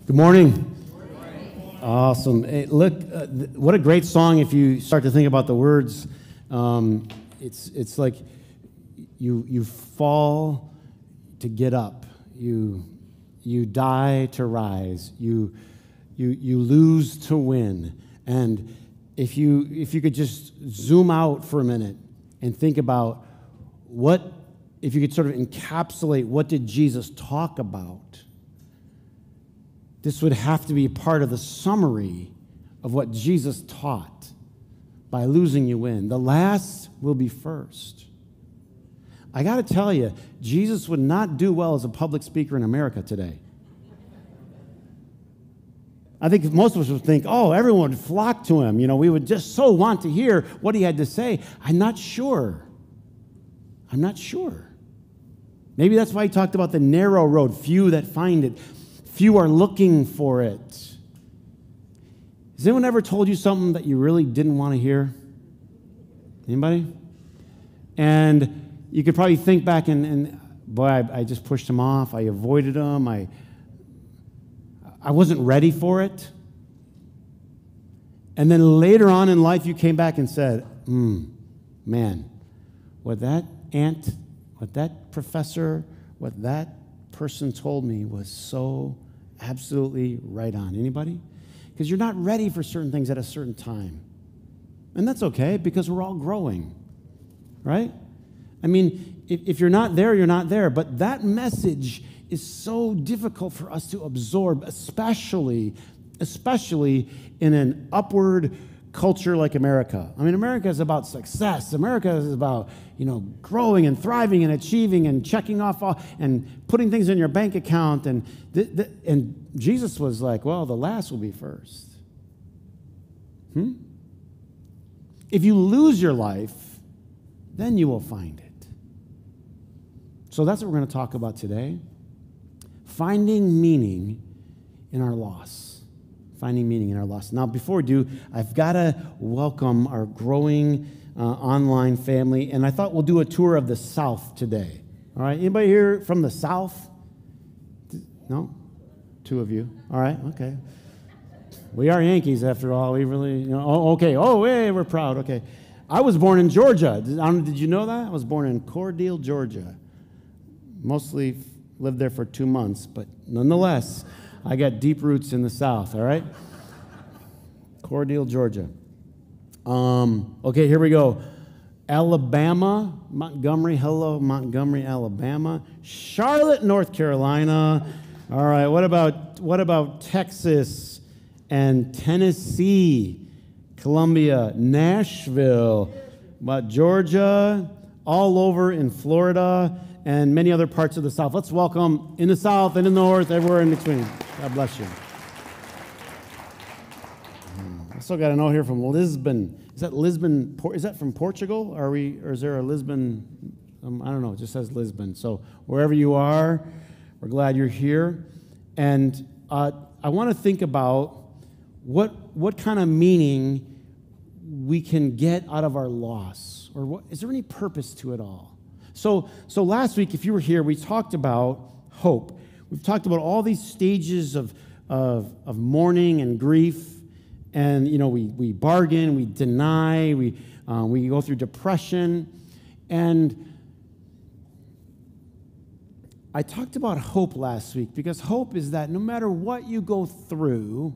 Good morning. Awesome. Hey, look, what a great song if you start to think about the words. It's like you fall to get up. You die to rise. You lose to win. And if you could just zoom out for a minute and think about if you could sort of encapsulate what did Jesus talk about, this would have to be part of the summary of what Jesus taught. By losing, you win. The last will be first. I got to tell you, Jesus would not do well as a public speaker in America today. I think most of us would think, oh, everyone would flock to him. You know, we would just so want to hear what he had to say. I'm not sure. Maybe that's why he talked about the narrow road, few that find it. Few are looking for it. Has anyone ever told you something that you really didn't want to hear? Anybody? And you could probably think back and boy, I just pushed him off. I avoided him. I wasn't ready for it. And then later on in life, you came back and said, man, what that aunt, what that professor, what that person told me was so absolutely right on. Anybody? Because you're not ready for certain things at a certain time. And that's okay because we're all growing, right? I mean, if you're not there, you're not there. But that message is so difficult for us to absorb, especially in an upward culture like America. I mean, America is about success. America is about, growing and thriving and achieving and checking off and putting things in your bank account. And Jesus was like, well, the last will be first. If you lose your life, then you will find it. So that's what we're going to talk about today. Finding meaning in our loss. Finding meaning in our loss. Now, before we do, I've got to welcome our growing online family, and I thought we'll do a tour of the South today. All right, anybody here from the South? No? Two of you. All right, okay. We are Yankees, after all. We really, okay. Oh, hey, we're proud. Okay. I was born in Georgia. Did you know that? I was born in Cordele, Georgia. Mostly lived there for 2 months, but nonetheless, I got deep roots in the South, all right? Cordele, Georgia. Okay, here we go. Alabama, Montgomery, hello, Montgomery, Alabama. Charlotte, North Carolina. All right, what about Texas and Tennessee, Columbia, Nashville, about Georgia, all over in Florida, and many other parts of the South. Let's welcome in the South and in the North, everywhere in between. God bless you. I still got to know here from Lisbon. Is that Lisbon? Is that from Portugal? Or is there a Lisbon? I don't know. It just says Lisbon. So wherever you are, we're glad you're here. And I want to think about what kind of meaning we can get out of our loss, or is there any purpose to it all? So last week, if you were here, we talked about hope. We've talked about all these stages of mourning and grief, and we bargain, we deny, we go through depression, and I talked about hope last week because hope is that no matter what you go through,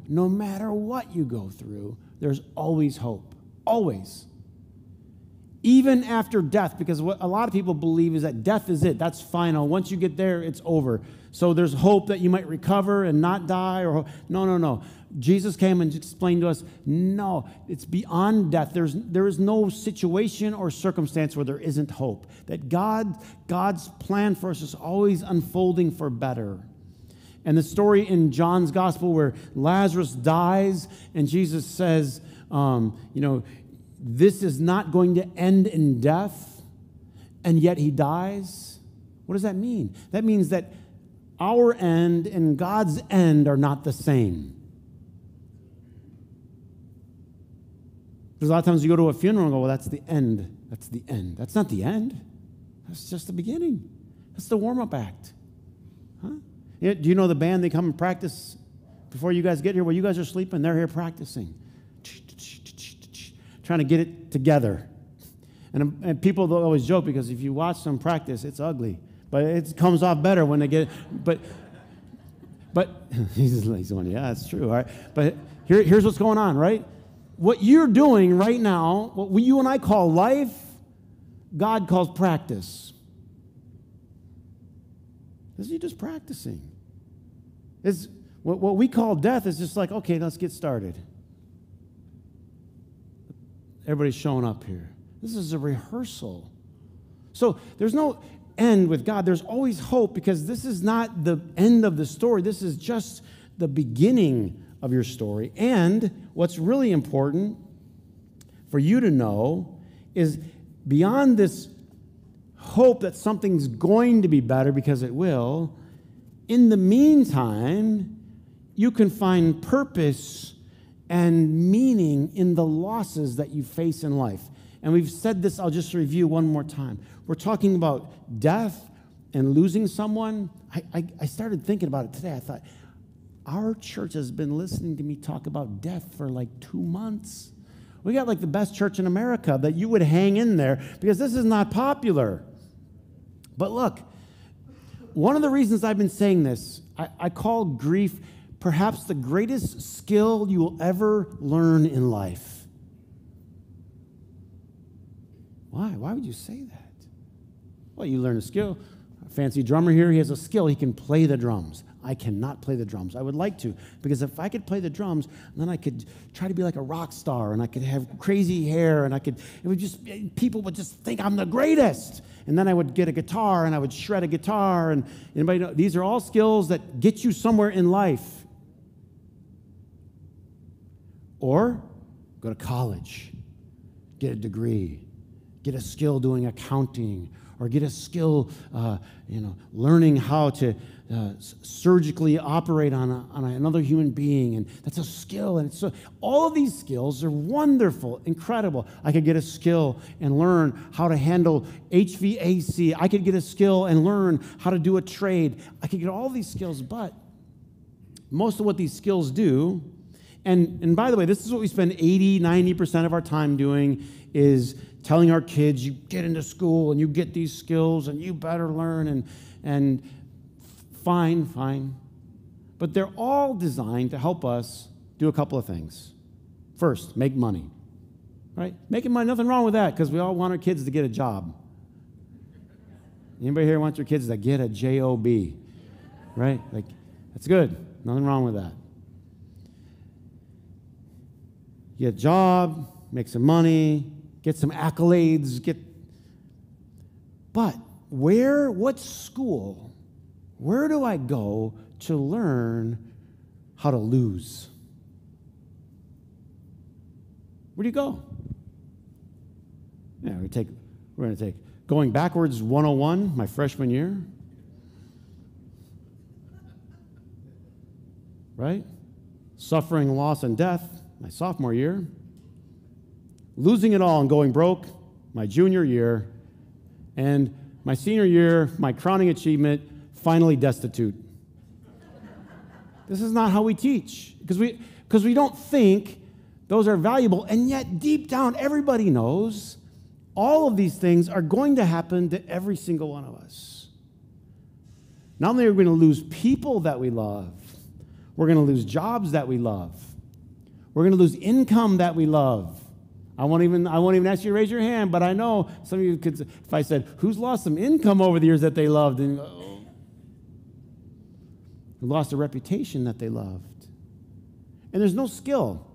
there's always hope, always. Even after death, because what a lot of people believe is that death is it. That's final. Once you get there, it's over. So there's hope that you might recover and not die. No. Jesus came and explained to us, no, it's beyond death. There is no situation or circumstance where there isn't hope. That God's plan for us is always unfolding for better. And the story in John's gospel where Lazarus dies and Jesus says, this is not going to end in death, and yet he dies. What does that mean? That means that our end and God's end are not the same. Because a lot of times you go to a funeral and go, well, that's the end. That's the end. That's not the end. That's just the beginning. That's the warm-up act. Huh? Do you know the band? They come and practice before you guys get here, while you guys are sleeping, they're here practicing, trying to get it together. And people always joke because if you watch them practice, it's ugly. But it comes off better when they get it. But he's going, yeah, that's true. All right. But here's what's going on, right? What you're doing right now, what you and I call life, God calls practice. This is you just practicing. It's, what we call death is just like, okay, let's get started. Everybody's showing up here. This is a rehearsal. So there's no end with God. There's always hope because this is not the end of the story. This is just the beginning of your story. And what's really important for you to know is beyond this hope that something's going to be better because it will, in the meantime, you can find purpose and meaning in the losses that you face in life. And we've said this, I'll just review one more time. We're talking about death and losing someone. I started thinking about it today. I thought, our church has been listening to me talk about death for like 2 months. We got like the best church in America that you would hang in there because this is not popular. But look, one of the reasons I've been saying this, I call grief perhaps the greatest skill you will ever learn in life. Why? Why would you say that? Well, you learn a skill. A fancy drummer here, he has a skill. He can play the drums. I cannot play the drums. I would like to, because if I could play the drums, then I could try to be like a rock star, and I could have crazy hair, and people would just think I'm the greatest. And then I would get a guitar, and I would shred a guitar, and anybody know, these are all skills that get you somewhere in life. Or go to college, get a degree, get a skill doing accounting, or get a skill, learning how to surgically operate on another human being, and that's a skill. And so all of these skills are wonderful, incredible. I could get a skill and learn how to handle HVAC. I could get a skill and learn how to do a trade. I could get all these skills, but most of what these skills do, and by the way, this is what we spend 80, 90% of our time doing, is telling our kids, you get into school and you get these skills and you better learn, and fine. But they're all designed to help us do a couple of things. First, make money, right? Making money, nothing wrong with that, because we all want our kids to get a job. Anybody here wants your kids to get a job, right? Like, that's good. Nothing wrong with that. Get a job, make some money, get some accolades, but what school, where do I go to learn how to lose? Where do you go? Yeah, we're going to take Going Backwards 101, my freshman year. Right? Suffering, loss, and death, my sophomore year. Losing it all and going broke, my junior year. And my senior year, my crowning achievement, finally destitute. This is not how we teach, because we don't think those are valuable, and yet deep down everybody knows all of these things are going to happen to every single one of us. Not only are we going to lose people that we love, we're going to lose jobs that we love. We're going to lose income that we love. I won't even ask you to raise your hand, but I know some of you could, if I said, who's lost some income over the years that they loved? And who lost a reputation that they loved. And there's no skill.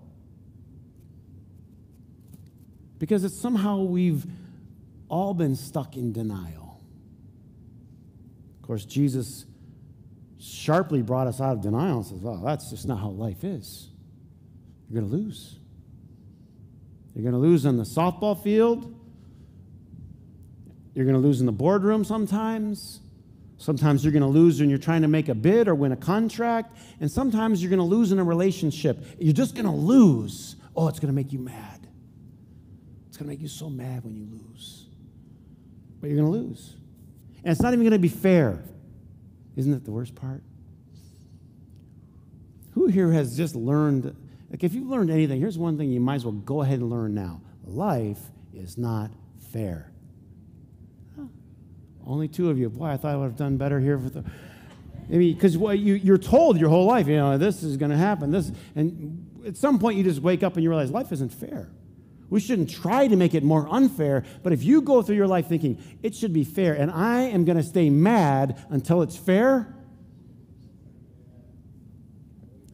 Because it's somehow we've all been stuck in denial. Of course, Jesus sharply brought us out of denial and says, well, that's just not how life is. You're going to lose. You're going to lose on the softball field. You're going to lose in the boardroom sometimes. Sometimes you're going to lose when you're trying to make a bid or win a contract. And sometimes you're going to lose in a relationship. You're just going to lose. Oh, it's going to make you mad. It's going to make you so mad when you lose. But you're going to lose. And it's not even going to be fair. Isn't that the worst part? Who here has just learned, like if you've learned anything, here's one thing you might as well go ahead and learn now. Life is not fair. Huh. Only 2 of you. Boy, I thought I would have done better here. Maybe because you're told your whole life, this is going to happen. And at some point you just wake up and you realize life isn't fair. We shouldn't try to make it more unfair, but if you go through your life thinking it should be fair and I am going to stay mad until it's fair,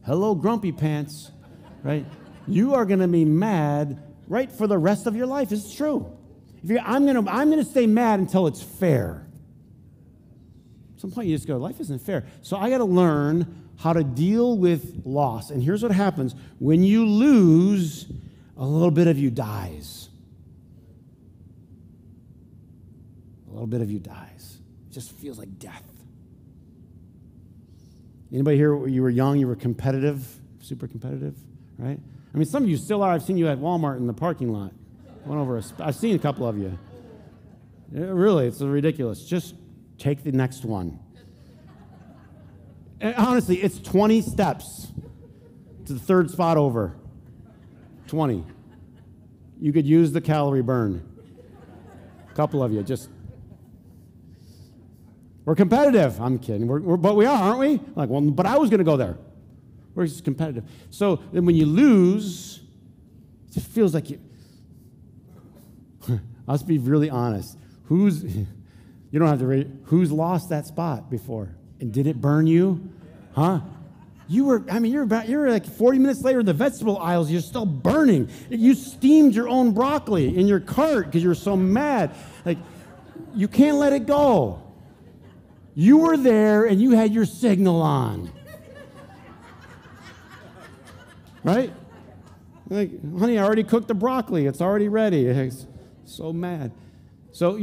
hello, grumpy pants, right? You are going to be mad, right, for the rest of your life. It's true. I'm going to stay mad until it's fair. At some point you just go, life isn't fair. So I got to learn how to deal with loss. And here's what happens. When you lose, a little bit of you dies. A little bit of you dies. It just feels like death. Anybody here, when you were young, you were competitive, super competitive, right? I mean, some of you still are. I've seen you at Walmart in the parking lot. I've seen a couple of you. Really, it's ridiculous. Just take the next one. And honestly, it's 20 steps to the third spot over. 20. You could use the calorie burn. A couple of you, we're competitive. I'm kidding. But we are, aren't we? Like, well, but I was going to go there. We're just competitive. So then when you lose, it just feels like you. Let's be really honest. You don't have to rate. Who's lost that spot before? And did it burn you? Huh? You're like 40 minutes later in the vegetable aisles, you're still burning. You steamed your own broccoli in your cart because you're so mad. Like, you can't let it go. You were there and you had your signal on. Right? Like, honey, I already cooked the broccoli. It's already ready. It's so mad. So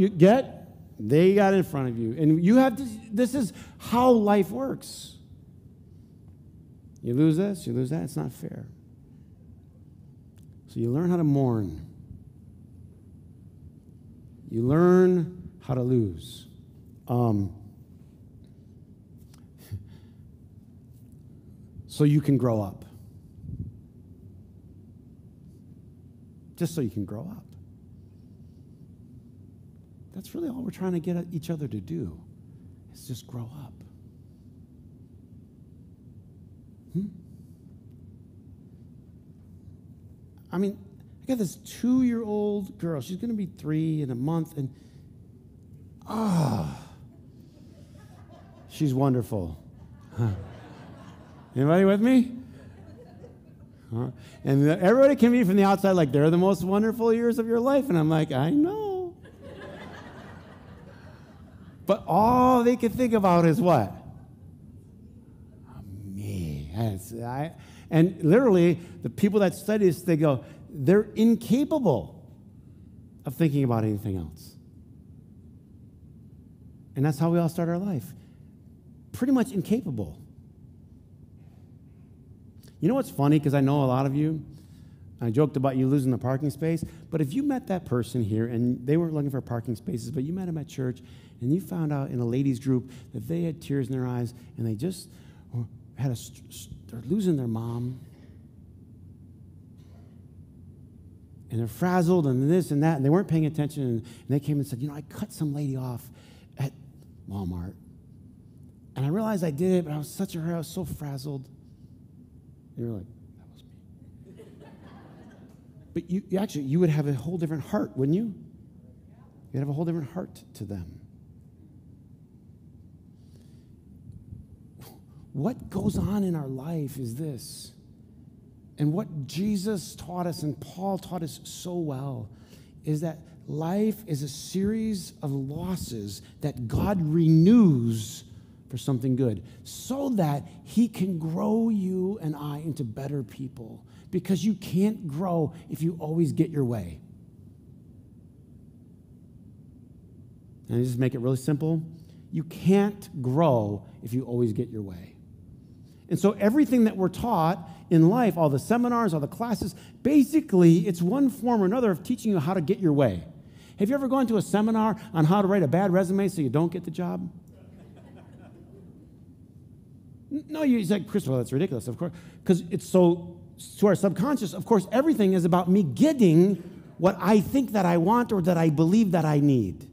they got in front of you. And you have to, this is how life works. You lose this, you lose that, it's not fair. So you learn how to mourn. You learn how to lose. So you can grow up. Just so you can grow up. That's really all we're trying to get each other to do, is just grow up. I mean, I got this 2-year-old girl. She's going to be 3 in a month, and she's wonderful. Huh. Anybody with me? Huh? And everybody can be from the outside like they're the most wonderful years of your life, and I'm like, I know. But all they can think about is what? Me. And literally, the people that study this, they go, they're incapable of thinking about anything else. And that's how we all start our life. Pretty much incapable. You know what's funny? Because I know a lot of you, I joked about you losing the parking space, but if you met that person here and they weren't looking for parking spaces, but you met them at church and you found out in a ladies group that they had tears in their eyes and they just they're losing their mom and they're frazzled and this and that, and they weren't paying attention, and they came and said, I cut some lady off at Walmart, and I realized I did it, but I was so frazzled. And you're like, that was me. But you would have a whole different heart, wouldn't you? You'd have a whole different heart to them. What goes on in our life is this. And what Jesus taught us and Paul taught us so well is that life is a series of losses that God renews for something good so that he can grow you and I into better people, because you can't grow if you always get your way. And I just make it really simple. You can't grow if you always get your way. And so everything that we're taught in life, all the seminars, all the classes, basically it's one form or another of teaching you how to get your way. Have you ever gone to a seminar on how to write a bad resume so you don't get the job? No, he's like, Christopher, that's ridiculous, of course. Because it's so, to our subconscious, of course, everything is about me getting what I think that I want or that I believe that I need.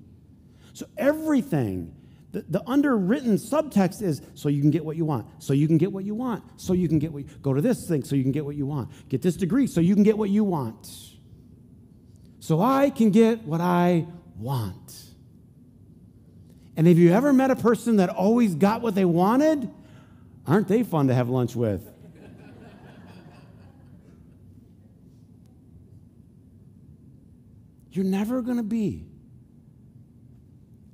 So everything, the underwritten subtext is so you can get what you want, so you can get what you want, so you can get what you, go to this thing so you can get what you want, get this degree so you can get what you want, so I can get what I want. And have you ever met a person that always got what they wanted? Aren't they fun to have lunch with? You're never going to be,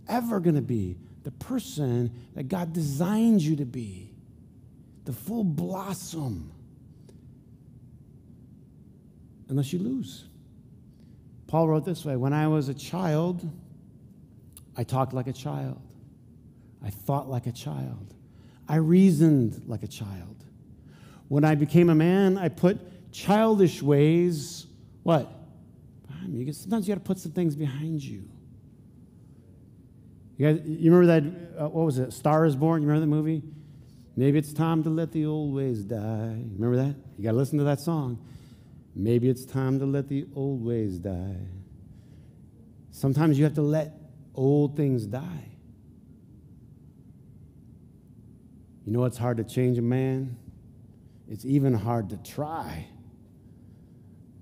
ever going to be the person that God designed you to be, the full blossom, unless you lose. Paul wrote this way, when I was a child, I talked like a child. I thought like a child. I reasoned like a child. When I became a man, I put childish ways, what? Sometimes you got to put some things behind you. You guys, you remember that, what was it, Star is Born? You remember that movie? Maybe it's time to let the old ways die. Remember that? You got to listen to that song. Maybe it's time to let the old ways die. Sometimes you have to let old things die. You know what's hard to change a man? It's even hard to try.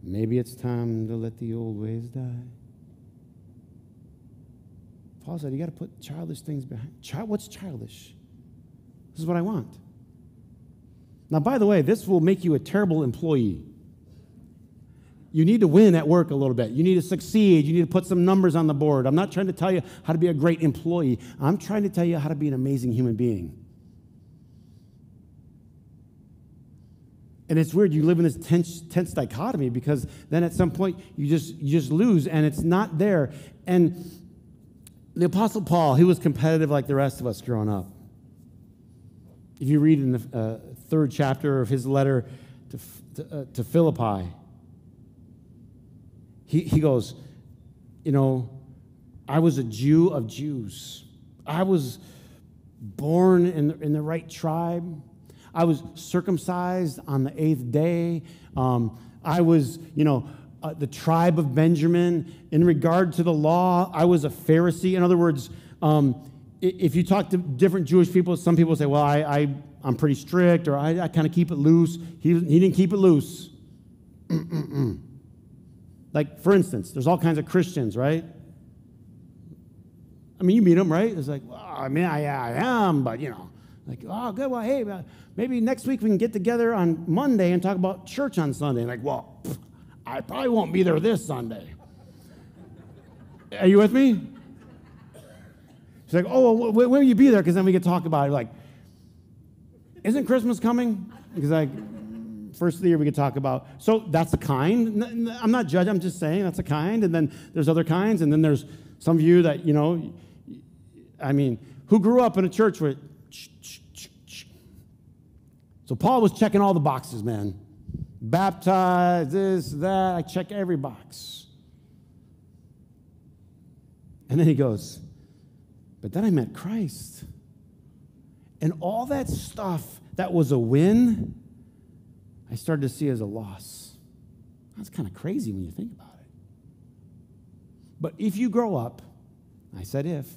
Maybe it's time to let the old ways die. Paul said, you got to put childish things behind. What's childish? This is what I want. Now, by the way, this will make you a terrible employee. You need to win at work a little bit. You need to succeed. You need to put some numbers on the board. I'm not trying to tell you how to be a great employee. I'm trying to tell you how to be an amazing human being. And it's weird, you live in this tense dichotomy because then at some point you just lose and it's not there. And the Apostle Paul, he was competitive like the rest of us growing up. If you read in the third chapter of his letter to Philippi, he goes, you know, I was a Jew of Jews. I was born in the right tribe. I was circumcised on the 8th day. I was, the tribe of Benjamin. In regard to the law, I was a Pharisee. In other words, if you talk to different Jewish people, some people say, well, I'm pretty strict, or I kind of keep it loose. He didn't keep it loose. Like, for instance, there's all kinds of Christians, right? I mean, you meet them, right? It's like, well, I mean, I am, but, like, oh, good, well, hey, maybe next week we can get together on Monday and talk about church on Sunday. And like, well, I probably won't be there this Sunday. Are you with me? She's like, oh, well, when will you be there? Because then we could talk about it. Like, isn't Christmas coming? Because like, first of the year we could talk about. So that's a kind. I'm not judging. I'm just saying that's a kind. And then there's other kinds. And then there's some of you that, who grew up in a church where, so Paul was checking all the boxes, man. Baptized, this, that. I check every box. And then he goes, but then I met Christ. And all that stuff that was a win, I started to see as a loss. That's kind of crazy when you think about it. But if you grow up, I said if,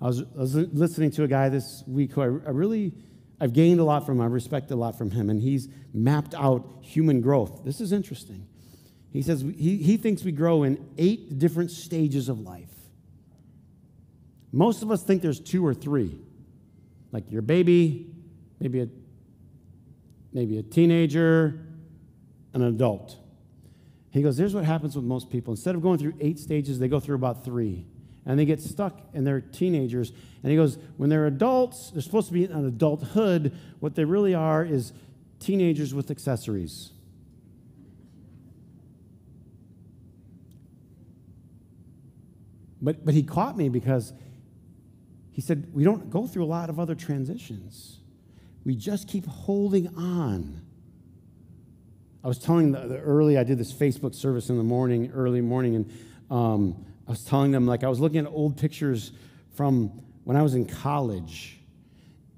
I was listening to a guy this week who I've gained a lot from him. I respect a lot from him, and he's mapped out human growth. This is interesting. He says he thinks we grow in 8 different stages of life. Most of us think there's 2 or 3. Like your baby, maybe a teenager, an adult. He goes, here's what happens with most people. Instead of going through 8 stages, they go through about 3. And they get stuck and they're teenagers. And he goes, when they're adults, they're supposed to be in adulthood. What they really are is teenagers with accessories. But he caught me because he said, we don't go through a lot of other transitions. We just keep holding on. I was telling I did this Facebook service in the morning, early morning, and I was telling them, like, I was looking at old pictures from when I was in college.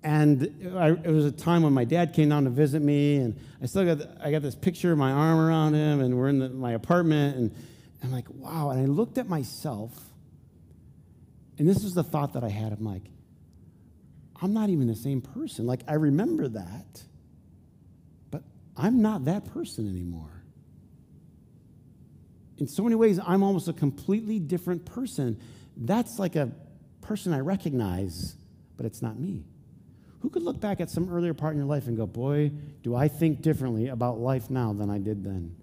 And it was a time when my dad came down to visit me, and I got this picture of my arm around him, and we're in my apartment, and I'm like, wow. And I looked at myself, and this is the thought that I had. I'm like, I'm not even the same person. Like, I remember that, but I'm not that person anymore. In so many ways, I'm almost a completely different person. That's like a person I recognize, but it's not me. Who could look back at some earlier part in your life and go, boy, do I think differently about life now than I did then?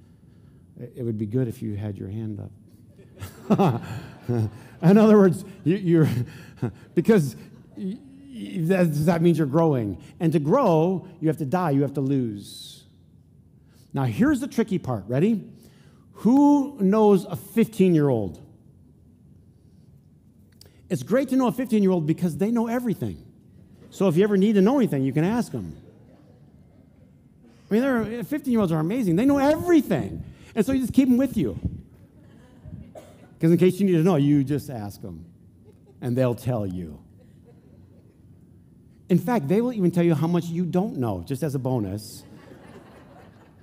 It would be good if you had your hand up. In other words, you're because that means you're growing. And to grow, you have to die, you have to lose. Now, here's the tricky part. Ready? Who knows a 15-year-old? It's great to know a 15-year-old because they know everything. So if you ever need to know anything, you can ask them. I mean, 15-year-olds are amazing. They know everything. And so you just keep them with you. Because in case you need to know, you just ask them. And they'll tell you. In fact, they will even tell you how much you don't know, just as a bonus.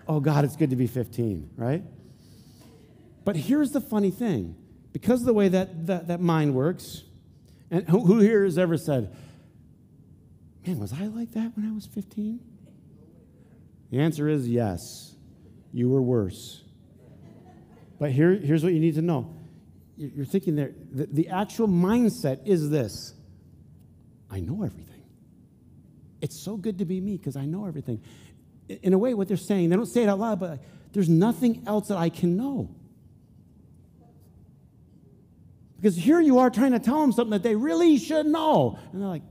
Oh, God, it's good to be 15, right? But here's the funny thing. Because of the way that mind works, and who here has ever said, man, was I like that when I was 15? The answer is yes. You were worse. But here's what you need to know. You're thinking there, the actual mindset is this. I know everything. It's so good to be me because I know everything. In a way, what they're saying, they don't say it out loud, but there's nothing else that I can know. Because here you are trying to tell them something that they really should know. And they're like,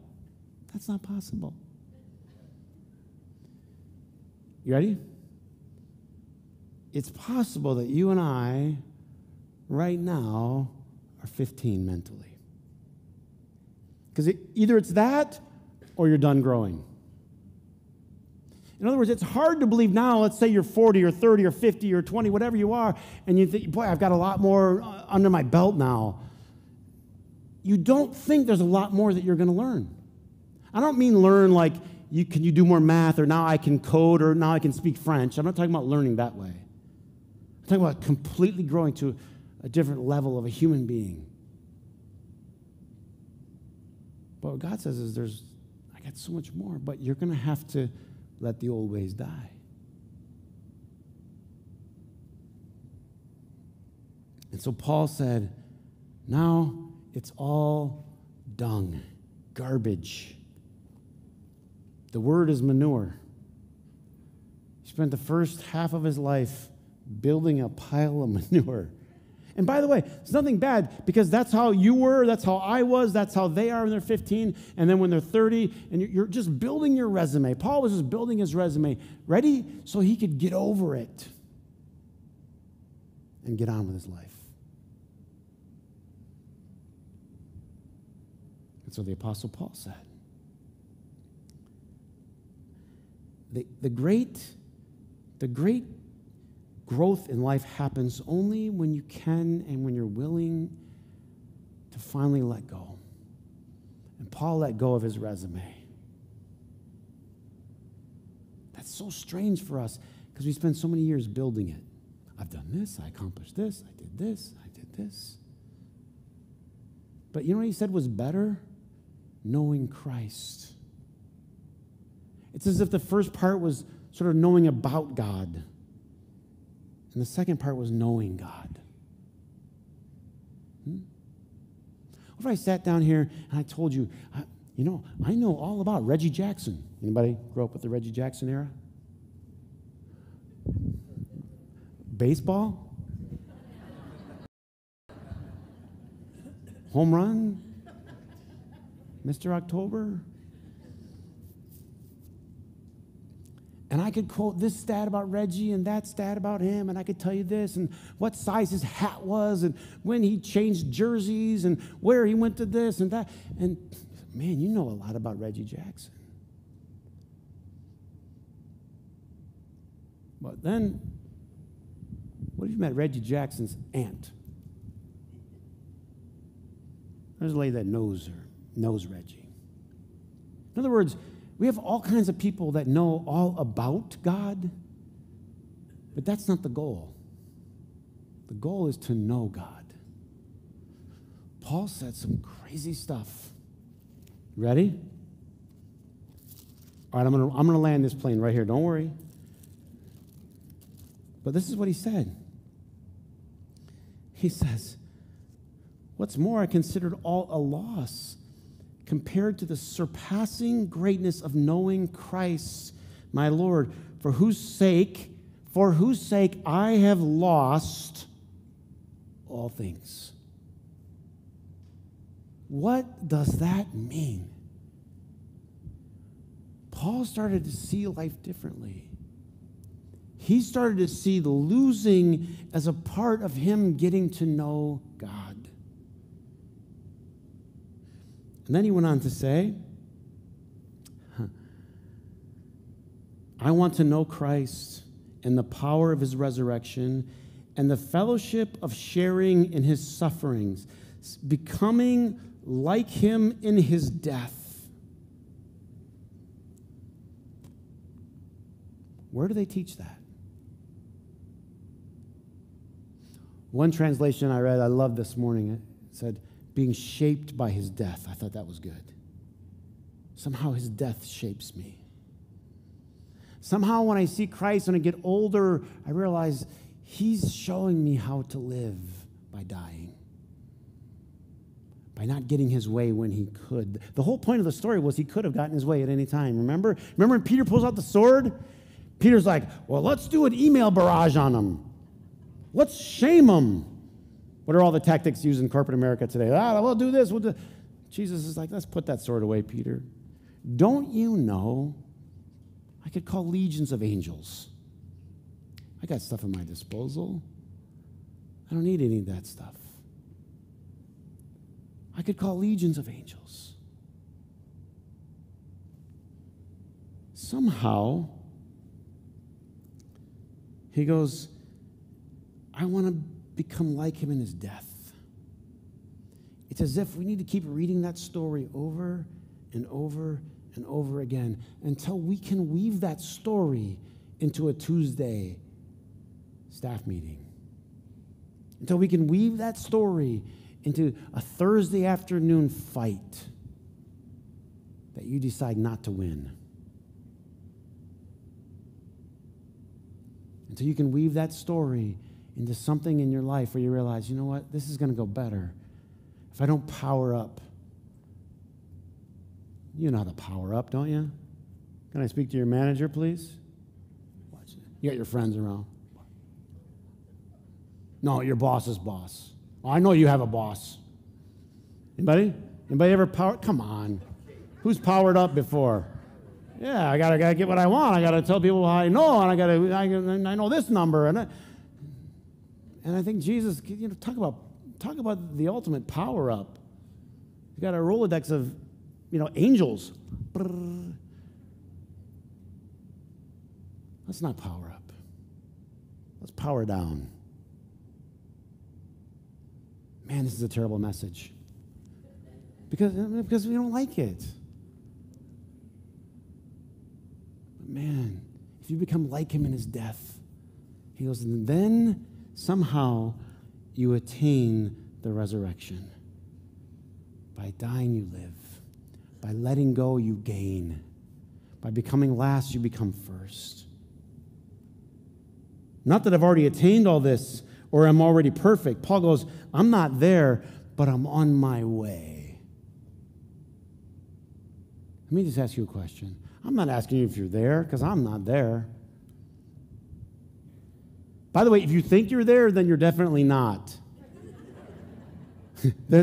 that's not possible. You ready? It's possible that you and I, right now, are 15 mentally. Because either it's that or you're done growing. In other words, it's hard to believe now, let's say you're 40 or 30 or 50 or 20, whatever you are, and you think, boy, I've got a lot more under my belt now. You don't think there's a lot more that you're going to learn. I don't mean learn like, can you do more math, or now I can code, or now I can speak French. I'm not talking about learning that way. I'm talking about completely growing to a different level of a human being. But what God says is I got so much more, but you're going to have to let the old ways die. And so Paul said, now it's all dung, garbage. The word is manure. He spent the first half of his life building a pile of manure. And by the way, it's nothing bad, because that's how you were, that's how I was, that's how they are when they're 15, and then when they're 30, and you're just building your resume. Paul was just building his resume, ready so he could get over it and get on with his life. And so the Apostle Paul said, the great growth in life happens only when you can and when you're willing to finally let go. And Paul let go of his resume. That's so strange for us because we spend so many years building it. I've done this, I accomplished this, I did this, I did this. But you know what he said was better? Knowing Christ. It's as if the first part was sort of knowing about God. And the second part was knowing God. What if I sat down here and I told you, I know all about Reggie Jackson. Anybody grow up with the Reggie Jackson era? Baseball? Home run? Mr. October? And I could quote this stat about Reggie and that stat about him, and I could tell you this, and what size his hat was, and when he changed jerseys, and where he went to this and that. And man, you know a lot about Reggie Jackson. But then, what if you met Reggie Jackson's aunt? There's a lady that knows her knows Reggie. In other words, we have all kinds of people that know all about God, but that's not the goal. The goal is to know God. Paul said some crazy stuff. Ready? All right, I'm gonna land this plane right here. Don't worry. But this is what he said. He says, what's more, I considered all a loss compared to the surpassing greatness of knowing Christ, my Lord, for whose sake I have lost all things. What does that mean? Paul started to see life differently. He started to see the losing as a part of him getting to know God. And then he went on to say, I want to know Christ and the power of his resurrection and the fellowship of sharing in his sufferings, becoming like him in his death. Where do they teach that? One translation I read, I loved this morning, it said, being shaped by his death. I thought that was good. Somehow his death shapes me. Somehow when I see Christ, when I get older, I realize he's showing me how to live by dying, by not getting his way when he could. The whole point of the story was he could have gotten his way at any time, remember? Remember when Peter pulls out the sword? Peter's like, well, let's do an email barrage on him. Let's shame him. What are all the tactics used in corporate America today? We'll do this. Jesus is like, let's put that sword away, Peter. Don't you know I could call legions of angels? I got stuff at my disposal. I don't need any of that stuff. I could call legions of angels. Somehow, he goes, I want to become like him in his death. It's as if we need to keep reading that story over and over and over again until we can weave that story into a Tuesday staff meeting. Until we can weave that story into a Thursday afternoon fight that you decide not to win. Until you can weave that story into something in your life where you realize, you know what, this is going to go better if I don't power up. You know how to power up, don't you? Can I speak to your manager, please? Watch it. You got your friends around. No, your boss's boss. Oh, I know you have a boss. Anybody? Anybody ever power? Come on. Who's powered up before? Yeah, I gotta get what I want. I gotta tell people how I know, and I know this number, and I think Jesus, talk about the ultimate power up. You got a Rolodex of, angels. Let's not power up. Let's power down. Man, this is a terrible message. Because we don't like it. But man, if you become like him in his death, he goes, and then somehow you attain the resurrection. By dying, you live. By letting go, you gain. By becoming last, you become first. Not that I've already attained all this or I'm already perfect. Paul goes, I'm not there, but I'm on my way. Let me just ask you a question. I'm not asking you if you're there, because I'm not there. By the way, if you think you're there, then you're definitely not.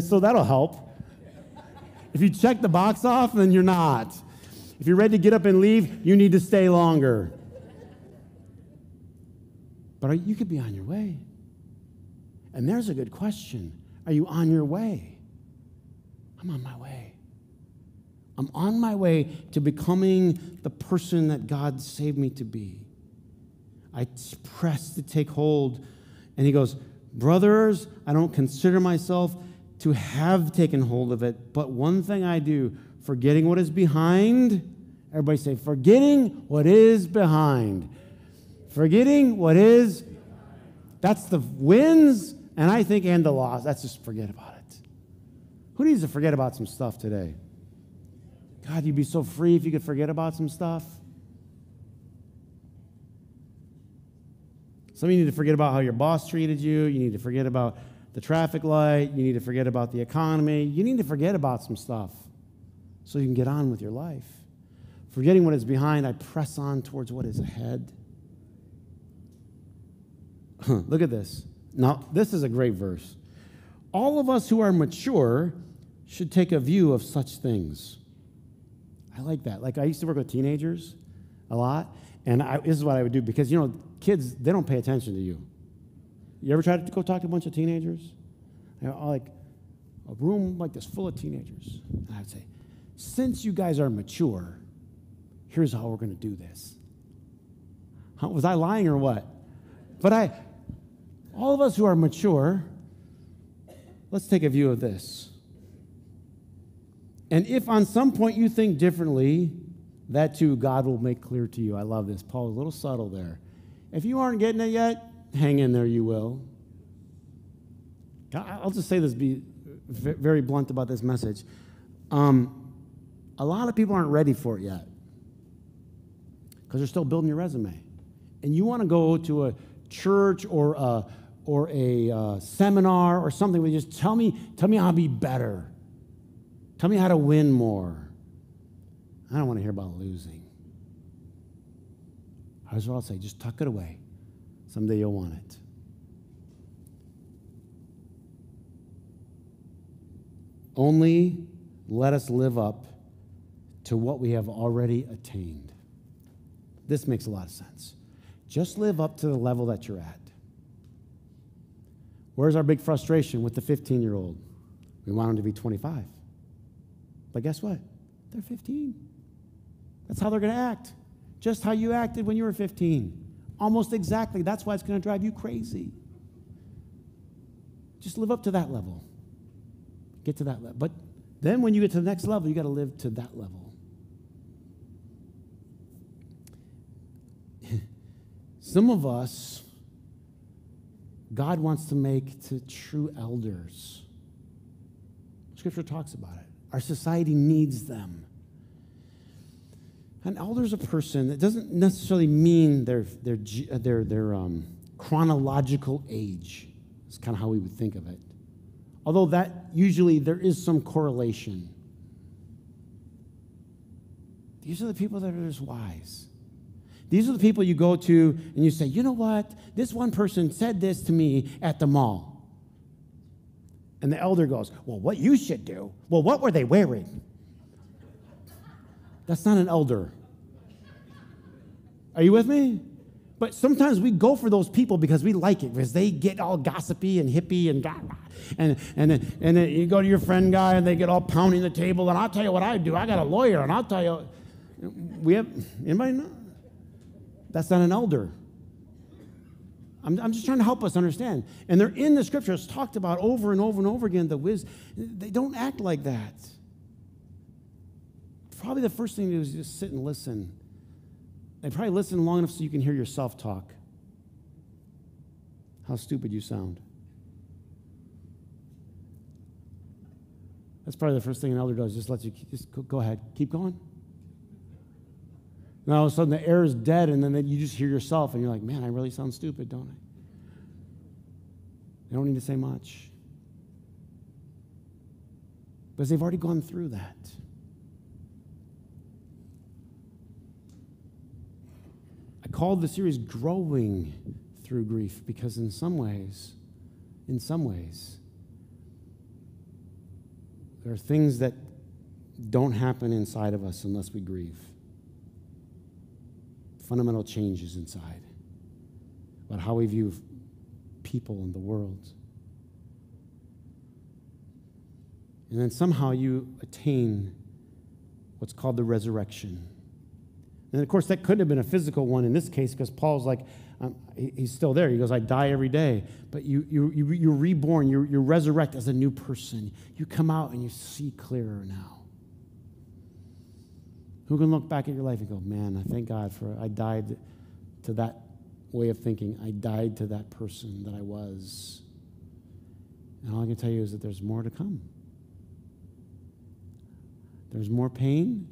So that'll help. If you check the box off, then you're not. If you're ready to get up and leave, you need to stay longer. But you could be on your way. And there's a good question. Are you on your way? I'm on my way. I'm on my way to becoming the person that God saved me to be. I press to take hold. And he goes, brothers, I don't consider myself to have taken hold of it, but one thing I do, forgetting what is behind. Everybody say, forgetting what is behind. Forgetting what is. That's the wins, and I think, and the loss. That's just forget about it. Who needs to forget about some stuff today? God, you'd be so free if you could forget about some stuff. Some of you need to forget about how your boss treated you. You need to forget about the traffic light. You need to forget about the economy. You need to forget about some stuff so you can get on with your life. Forgetting what is behind, I press on towards what is ahead. Look at this. Now, this is a great verse. All of us who are mature should take a view of such things. I like that. Like, I used to work with teenagers a lot, and this is what I would do because, kids, they don't pay attention to you. You ever try to go talk to a bunch of teenagers? Like a room like this full of teenagers. And I would say, since you guys are mature, here's how we're going to do this. Was I lying or what? But all of us who are mature, let's take a view of this. And if on some point you think differently, that too God will make clear to you. I love this. Paul's a little subtle there. If you aren't getting it yet, hang in there, you will. I'll just say this, be very blunt about this message. A lot of people aren't ready for it yet because they're still building your resume. And you want to go to a church or a seminar or something where you just tell me how to be better. Tell me how to win more. I don't want to hear about losing. Here's what I'll say. Just tuck it away. Someday you'll want it. Only let us live up to what we have already attained. This makes a lot of sense. Just live up to the level that you're at. Where's our big frustration with the 15-year-old? We want them to be 25. But guess what? They're 15. That's how they're going to act. Just how you acted when you were 15. Almost exactly. That's why it's going to drive you crazy. Just live up to that level. Get to that level. But then when you get to the next level, you got to live to that level. Some of us, God wants to make to true elders. Scripture talks about it. Our society needs them. An elder is a person that doesn't necessarily mean their chronological age. It's kind of how we would think of it. Although that usually there is some correlation. These are the people that are just wise. These are the people you go to and you say, you know what? This one person said this to me at the mall. And the elder goes, well, what you should do? Well, what were they wearing? That's not an elder. Are you with me? But sometimes we go for those people because we like it, because they get all gossipy and hippie and then you go to your friend guy and they get all pounding the table, and I'll tell you what I do. I got a lawyer, and I'll tell you. Anybody know? That's not an elder. I'm just trying to help us understand. And they're in the scriptures talked about over and over and over again. They don't act like that. Probably the first thing to do is just sit and listen. And probably listen long enough so you can hear yourself talk. How stupid you sound. That's probably the first thing an elder does. Just let you, just go ahead. Keep going. Now all of a sudden the air is dead, and then you just hear yourself, and you're like, man, I really sound stupid, don't I? I don't need to say much. Because they've already gone through that. I called the series Growing Through Grief because in some ways, there are things that don't happen inside of us unless we grieve. Fundamental changes inside about how we view people in the world. And then somehow you attain what's called the resurrection. And, of course, that could have been a physical one in this case because Paul's like, he's still there. He goes, I die every day. But you're reborn. You're resurrected as a new person. You come out and you see clearer now. Who can look back at your life and go, man, I thank God I died to that way of thinking. I died to that person that I was. And all I can tell you is that there's more to come. There's more pain,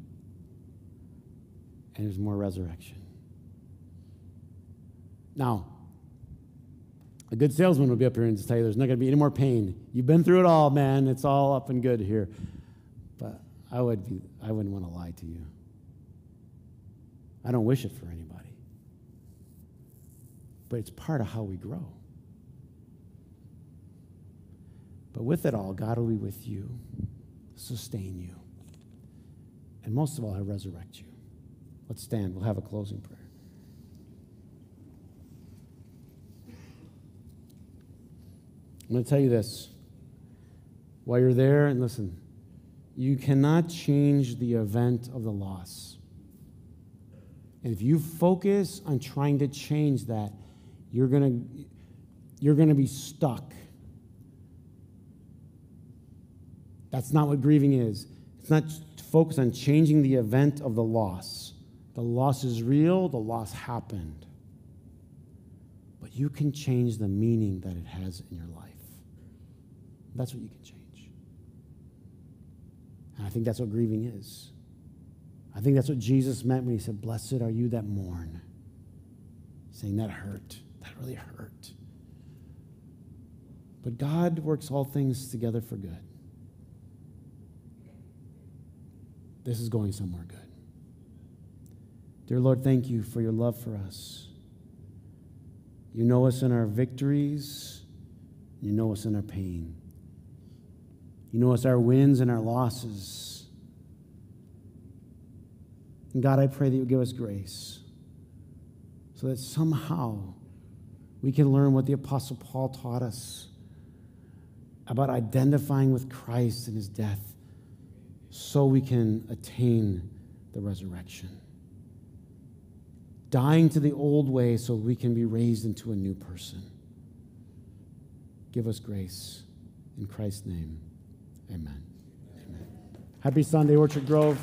and there's more resurrection. Now, a good salesman would be up here and just tell you there's not going to be any more pain. You've been through it all, man. It's all up and good here. But I wouldn't want to lie to you. I don't wish it for anybody. But it's part of how we grow. But with it all, God will be with you, sustain you, and most of all, He'll resurrect you. Let's stand. We'll have a closing prayer. I'm going to tell you this. While you're there, and listen, you cannot change the event of the loss. And if you focus on trying to change that, you're going to be stuck. That's not what grieving is. It's not to focus on changing the event of the loss. The loss is real. The loss happened. But you can change the meaning that it has in your life. That's what you can change. And I think that's what grieving is. I think that's what Jesus meant when He said, blessed are you that mourn. Saying that hurt. That really hurt. But God works all things together for good. This is going somewhere good. Dear Lord, thank you for your love for us. You know us in our victories. You know us in our pain. You know us our wins and our losses. And God, I pray that you give us grace so that somehow we can learn what the Apostle Paul taught us about identifying with Christ and His death so we can attain the resurrection. Dying to the old way so we can be raised into a new person. Give us grace. In Christ's name, amen. Amen. Happy Sunday, Orchard Grove.